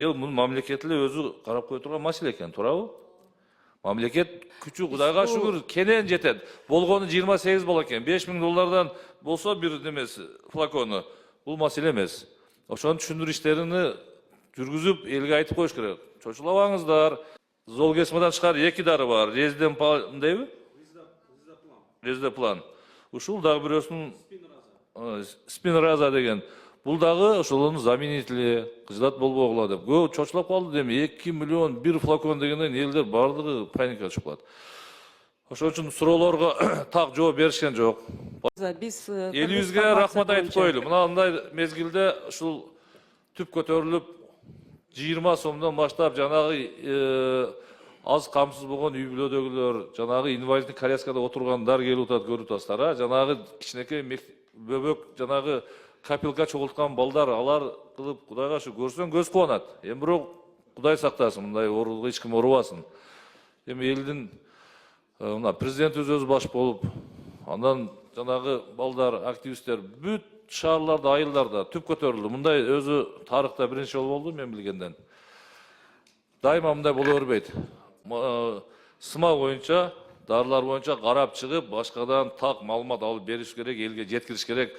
Бул мамлекет эле өзү карап кое турган маселе экен, туурабы? Мамлекет күчү Кудайга шүгүр кенен жетет. Болгону 28 боло экен. 5000 доллардан болсо бир немеси флакону. Бул маселе эмес. Ошону түшүндүрүү иштерини жүргүзүп, элге айтып коюш керек. Чочулабаңыздар. Золгесмадан тышкары 2 дары бар. Резиден дейби? Резидеплан. Ушул дагы бирөөсүнүн спинраза деген. Бул дагы ошолордун заменители, кыждат болбогула деп. Көп чочулап калды деми 2 миллион бир флакон дегенден элдер бардыгы паника түшүп калат. Ошон үчүн суроолорго так жооп беришкен жок. Элибизге рахмат айтып коелу. Мындай мезгилде ушул түп көтөрүлүп 20 сомдон баштап жанагы аз камсыз болгон үй бүлөдөгүлөр, жанагы инвалиддик коляскада отургандар келип атат, көрүп атасыздар. Жанагы кичинекей бөбөк, жанагы капелка чогулткан балдар, алар кылып Кудайга шу көрсөң көз кубанат. Эми бирок Кудай сактасын, мындай оорууга эч ким оорубасын. Эми элдин мына президент өзү баш болуп, андан жанагы балдар, активисттер бүт шаарларда, айылдарда түп көтөрүлдү. Мындай өзү тарыхта биринчи жолу болду мен билгенден. Дайыма мындай боло бербейт. Сымак боюнча, дарылар боюнча карап чыгып, башкадан так маалымат алып бериш керек, элге жеткириш керек.